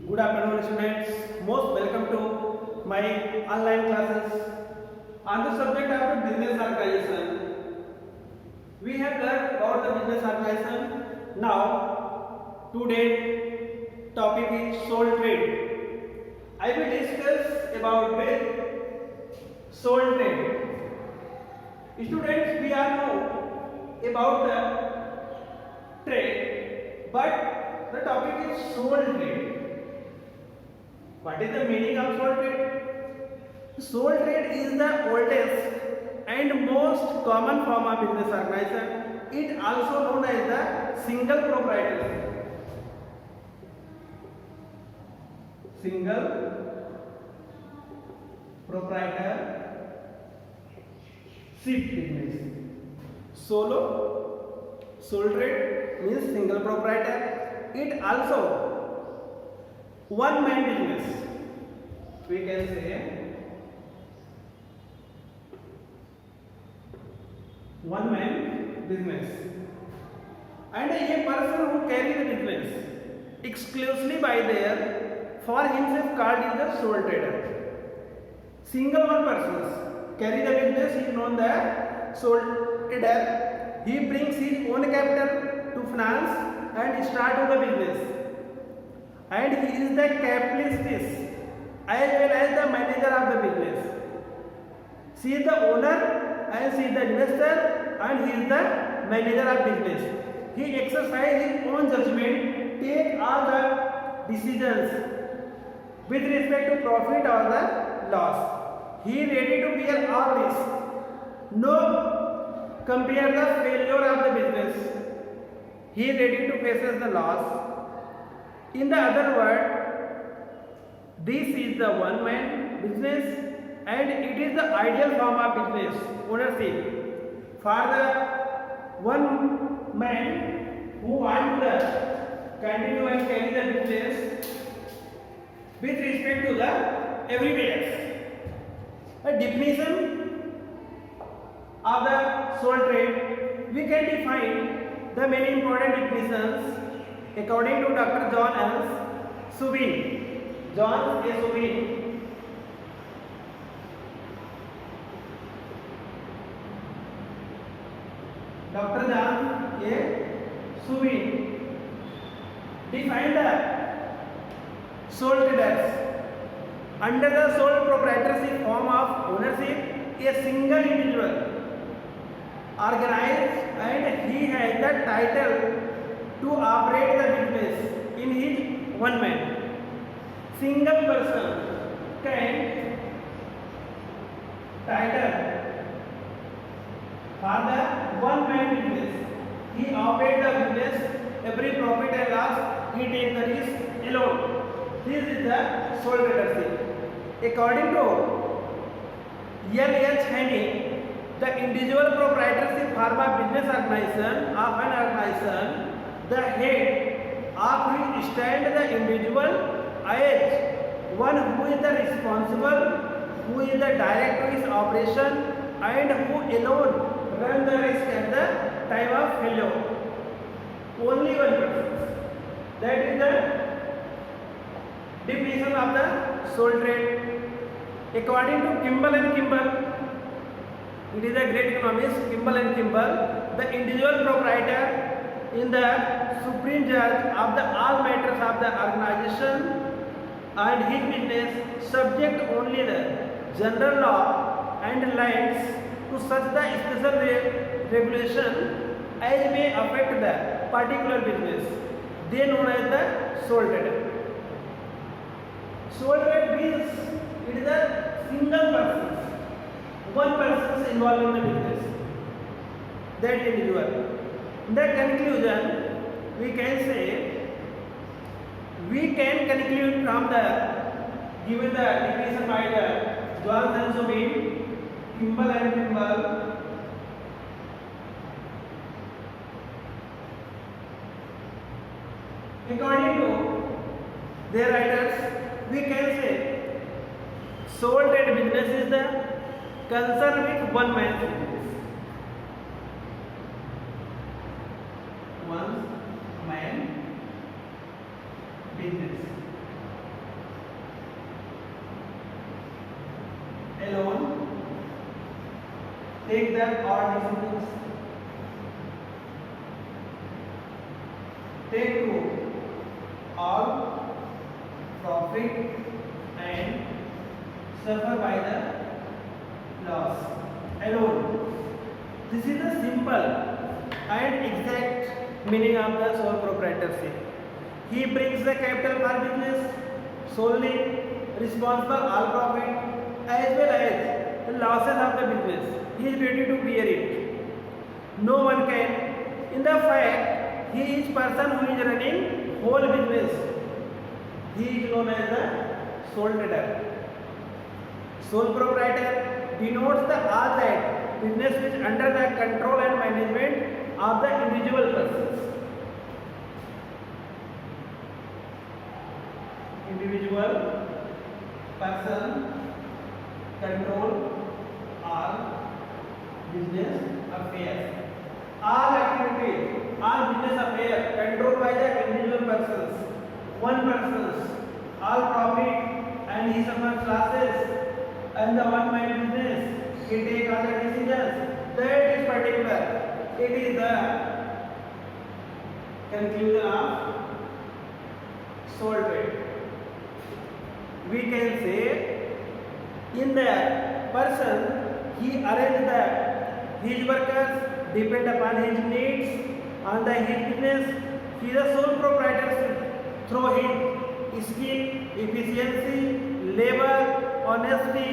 Good afternoon, students. Most welcome to my online classes on the subject of business organization. We have learned about the business organization. Now, today topic is sole trade. I will discuss about sole trade. Students, we are know about the trade, but the topic is sole trade. What is the meaning of sole trade? Sole trade is the oldest and most common form of business organization. It also known as the single proprietorship. Single proprietorship business. Sole trade means single proprietor. It also one man business, we can say one man business, and a person who carry the business exclusively by their for himself called is the sole trader. Single one persons carry the business is known the sole trader. He brings his own capital to finance and start the business, and he is the capitalist as well as the manager of the business. She is the owner and she is the investor and he is the manager of business. He exercises his own judgment, take all the decisions with respect to profit or the loss. He is ready to bear all this. No compare the failure of the business. He is ready to face the loss. In the other word, this is the one man business and it is the ideal form of business ownership for the one man who want to continue and carry the business with respect to the everywhere. A definition of the sole trade, we can define the many important definitions according to Dr. John S. Subin. John A. Subin. Dr. John A. Subin defined the sole traders under the sole proprietorship form of ownership. A single individual organized and he has the title to operate the business in his one man. Single person can title for the one man business. He operates the business, every profit and loss he takes the risk alone. This is the sole tradership. According to L.H. Henning, the individual proprietorship form of business organization of an organization, the head of which stand the individual as one who is the responsible, who is the director of his operation and who alone run the risk at the time of failure. Only one person. That is the definition of the sole trade. According to Kimball and Kimball, it is a great economist, Kimball and Kimball, the individual proprietor in the supreme judge of the all matters of the organization and his business subject only the general law and lines to such the special regulation as may affect the particular business. They known as the sole trader. Sole trade means it is a single person. One person is involved in the business. That individual. In the conclusion, we can say, we can conclude from the given the definition by the John and Subin, Kimball and Kimball. According to their writers, we can say sole trade business is the concern with one man's business. One man business. take the odd decisions. Take to all profit and suffer by the loss alone. This is the simple and exact meaning of the sole proprietorship. He brings the capital for business, solely responsible all profit as well as the losses of the business. He is ready to bear it. No one can. In the fact, he is person who is running whole business. He is known as the sole trader. Sole proprietor denotes the all that business which under the control and management of the individual persons. Individual person control all business affairs. All activities, all business affairs controlled by the individual persons. One persons, all profit and he suffers losses, and the one man business, he take all the decisions. That is particular. It is the conclusion of sole trade. We can say in the person he arrange his workers depend upon his needs on the his business. He is a sole proprietor through his skill, efficiency, labor, honesty,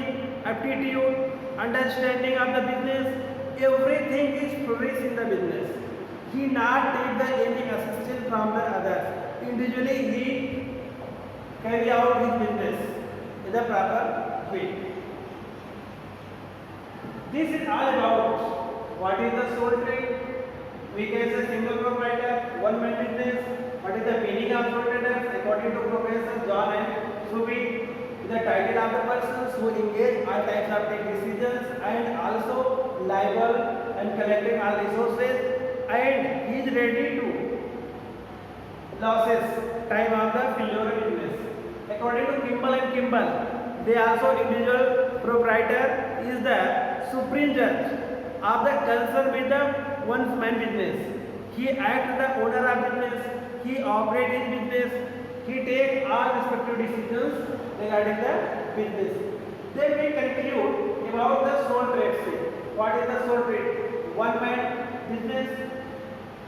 aptitude, understanding of the business. Everything is progress in the business. He not take the any assistance from the others. Individually he carry out his business in the proper way. This is all about what is the sole trade. We can say single proprietor, one man business. What is the meaning of sole traders? According to Professor John and Subi, the title of the persons who engage all types of take decisions and also liable and collecting all resources, and he is ready to losses time of the failure business. According to Kimball and Kimball, they also individual proprietor is the supreme judge of the concern with the one man business. He acts the owner of business. He operates his business. He takes all respective decisions regarding the business. Then we conclude about the sole trade. What is the sole trade? One man business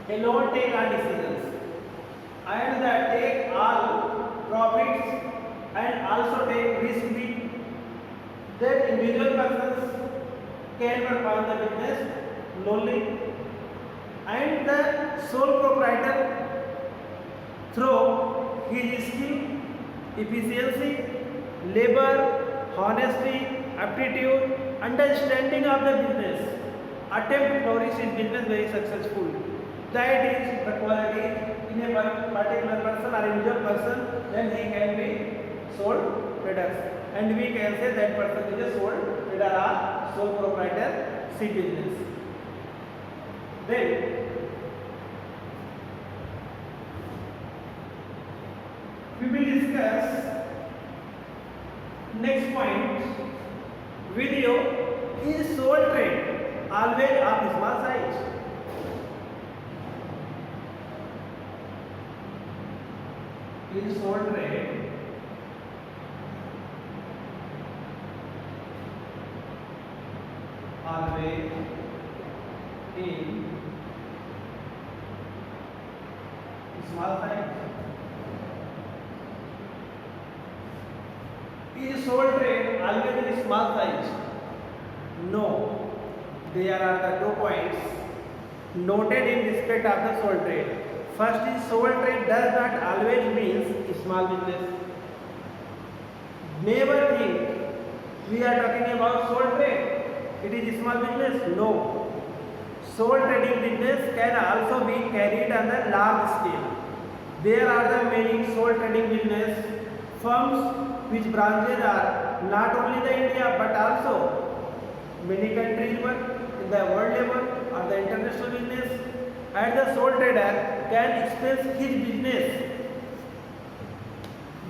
alone take all decisions and take all profits and also take risk. Then individual persons can perform the business lonely, and the sole proprietor through his skill, efficiency, labor, honesty, aptitude, understanding of the business, attempt to flourish in business very successful. That is the quality in a particular person or individual person, then he can be sole trader. And we can say that person is a sole trader or sole proprietor business. Then we will discuss next point with you. Is sole trade always of small size? Is sole trade always in small size? Is sole trade always in small size? No. There are the 2 points noted in respect of the sole trade. First is sole trade does not always means small business. Never think we are talking about sole trade, it is small business. No. Sole trading business can also be carried on the large scale. There are the many sole trading business firms which branches are not only the India but also many countries in the world level or the international business, and the sole trader can expense his business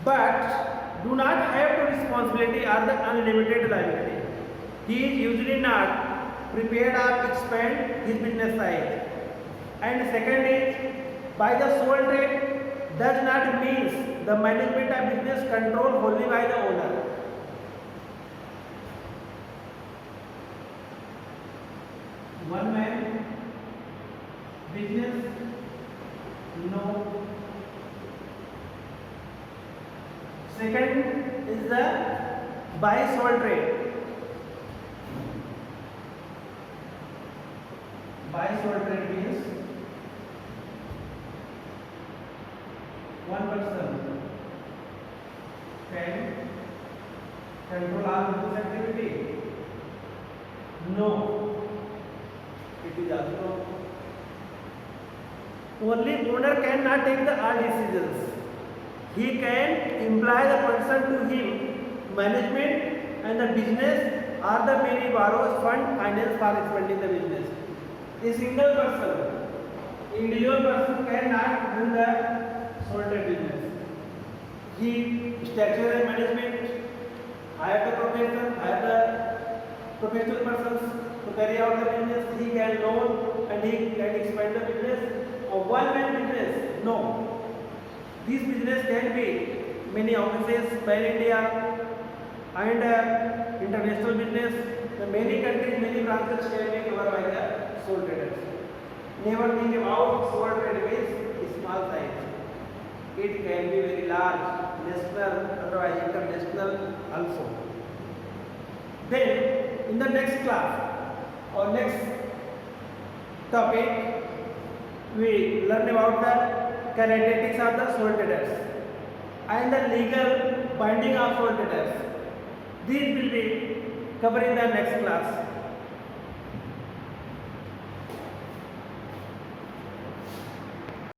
but do not have the responsibility or the unlimited liability. He is usually not prepared to expand his business size. And second is, by the sole trade does not means the management of business control wholly by the owner. One man business, no. Second is the by sole trade. By sole trade means one person can control all business activity. No, it is also only owner cannot take the all decisions. He can employ the person to him, management and the business or the many borrows fund finance for expanding the business. A single person, individual person cannot do the sole trade business. He structure and management, hire the professional persons to carry out the business. He can loan and he can expand the business. A one-man business, no. This business can be many offices, pan-India and international business. The many countries, many branches can be covered by the sole traders. Never think about sole trade with small size. It can be very large, national, otherwise international also. Then, in the next class or next topic, we learn about the characteristics of the sole traders and the legal binding of sole traders. These will be covered in the next class.